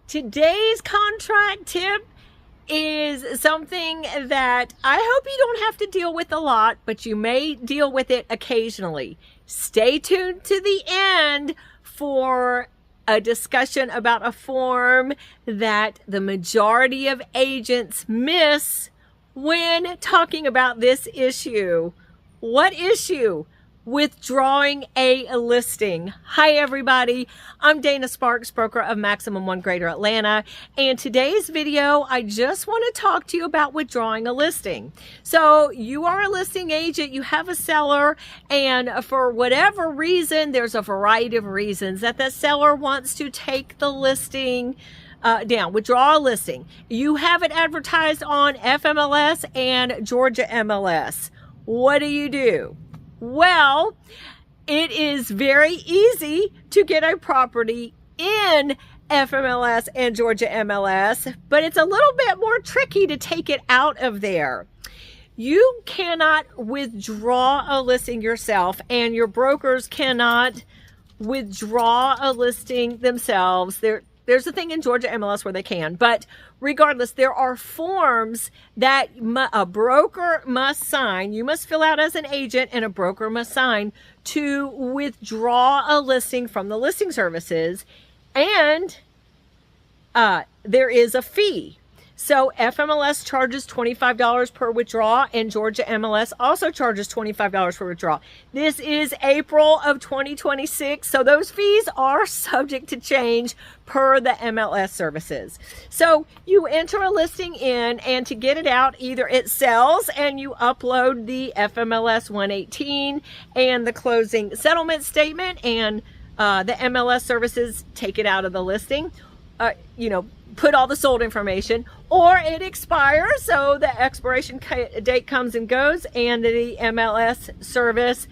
Today's contract tip is something that I hope you don't have to deal with a lot, but you may deal with it occasionally. Stay tuned to the end for a discussion about a form that the majority of agents miss when talking about this issue. What issue? Withdrawing a listing. Hi everybody, I'm Dana Sparks, broker of Maximum One Greater Atlanta, and today's video I just want to talk to you about withdrawing a listing. So you are a listing agent, you have a seller, and for whatever reason, there's a variety of reasons that the seller wants to take the listing down, withdraw a listing. You have it advertised on FMLS and Georgia MLS. What do? Well, it is very easy to get a property in FMLS and Georgia MLS, but it's a little bit more tricky to take it out of there. You cannot withdraw a listing yourself, and your brokers cannot withdraw a listing themselves. There's a thing in Georgia MLS where they can, but regardless, there are forms that a broker must sign. You must fill out as an agent, and a broker must sign to withdraw a listing from the listing services, and there is a fee. So FMLS charges $25 per withdrawal, and Georgia MLS also charges $25 per withdrawal. This is April of 2026, so those fees are subject to change per the MLS services. So you enter a listing in, and to get it out, either it sells and you upload the FMLS 118 and the closing settlement statement, and the MLS services take it out of the listing. Put all the sold information, or it expires, so the expiration date comes and goes, and the MLS service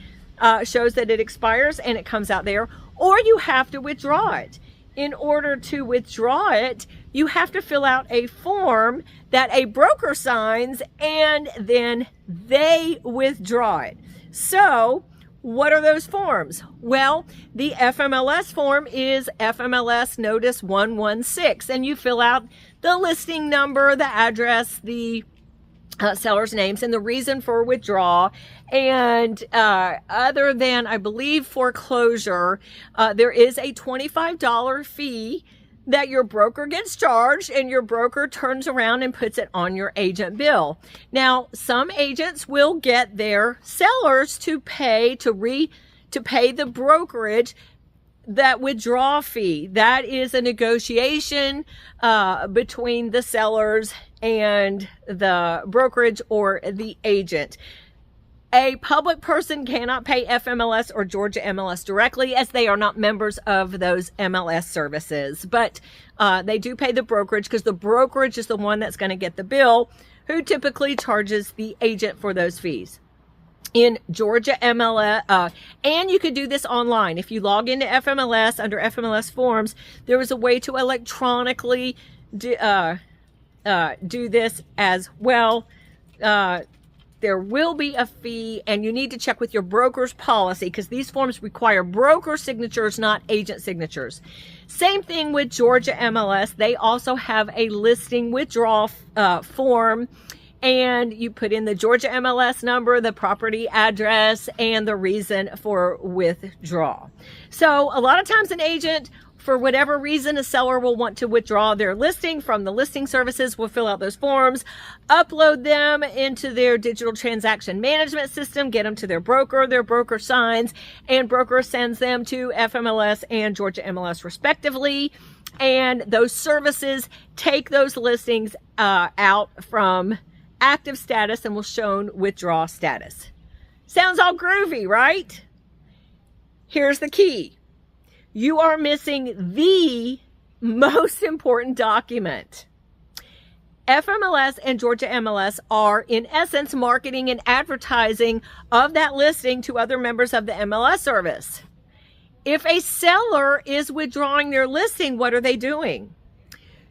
shows that it expires and it comes out there, or you have to withdraw it. In order to withdraw it, you have to fill out a form that a broker signs, and then they withdraw it. So what are those forms? Well, the FMLS form is FMLS Notice 116, and you fill out the listing number, the address, the seller's names, and the reason for withdrawal. And other than, I believe, foreclosure, there is a $25 fee that your broker gets charged, and your broker turns around and puts it on your agent bill. Now, some agents will get their sellers to pay the brokerage, that withdrawal fee. That is a negotiation between the sellers and the brokerage or the agent. A public person cannot pay FMLS or Georgia MLS directly, as they are not members of those MLS services. But they do pay the brokerage, because the brokerage is the one that's going to get the bill, who typically charges the agent for those fees. In Georgia MLS, and you could do this online. If you log into FMLS under FMLS forms, there is a way to electronically do this as well. There will be a fee, and you need to check with your broker's policy, because these forms require broker signatures, not agent signatures. Same thing with Georgia MLS. They also have a listing withdrawal form, and you put in the Georgia MLS number, the property address, and the reason for withdrawal. So a lot of times an agent, for whatever reason, a seller will want to withdraw their listing from the listing services, will fill out those forms, upload them into their digital transaction management system, get them to their broker signs, and broker sends them to FMLS and Georgia MLS respectively. And those services take those listings out from active status and will show withdraw status. Sounds all groovy, right? Here's the key. You are missing the most important document. FMLS and Georgia MLS are, in essence, marketing and advertising of that listing to other members of the MLS service. If a seller is withdrawing their listing, what are they doing?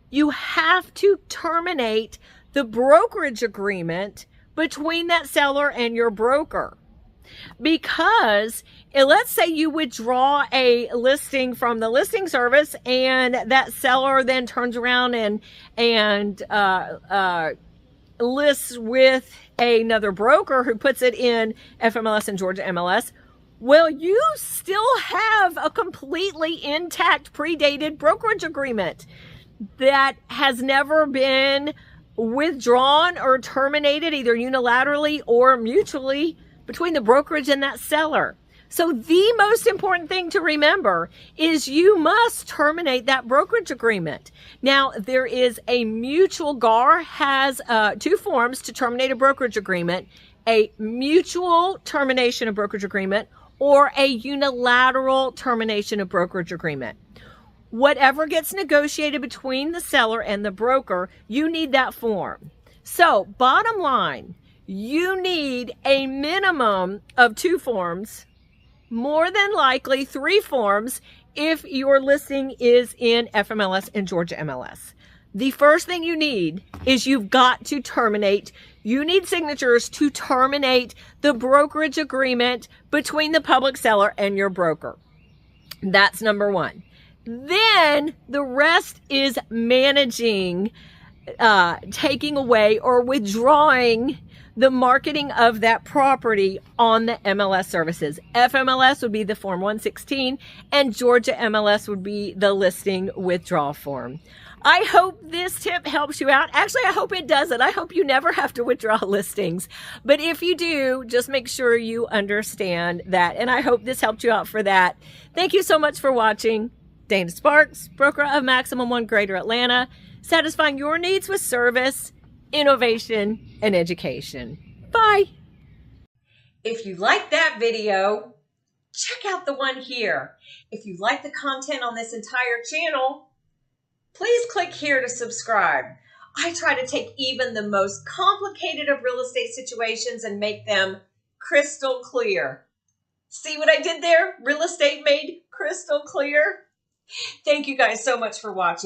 You have to terminate the brokerage agreement between that seller and your broker. Because let's say you withdraw a listing from the listing service and that seller then turns around and lists with another broker who puts it in FMLS and Georgia MLS. Well, you still have a completely intact predated brokerage agreement that has never been withdrawn or terminated either unilaterally or mutually between the brokerage and that seller. So the most important thing to remember is you must terminate that brokerage agreement. Now, there is a mutual, GAR has 2 forms to terminate a brokerage agreement: a mutual termination of brokerage agreement or a unilateral termination of brokerage agreement. Whatever gets negotiated between the seller and the broker, you need that form. So bottom line, you need a minimum of 2 forms, more than likely 3 forms if your listing is in FMLS and Georgia MLS. The first thing you need is you've got to terminate. You need signatures to terminate the brokerage agreement between the public seller and your broker. That's number 1. Then the rest is managing, taking away or withdrawing the marketing of that property on the MLS services. FMLS would be the Form 116 and Georgia MLS would be the listing withdrawal form. I hope this tip helps you out. Actually, I hope it doesn't. I hope you never have to withdraw listings. But if you do, just make sure you understand that. And I hope this helped you out for that. Thank you so much for watching. Dana Sparks, broker of Maximum One Greater Atlanta, satisfying your needs with service, innovation, and education. Bye. If you like that video, check out the one here. If you like the content on this entire channel, please click here to subscribe. I try to take even the most complicated of real estate situations and make them crystal clear. See what I did there? Real estate made crystal clear. Thank you guys so much for watching.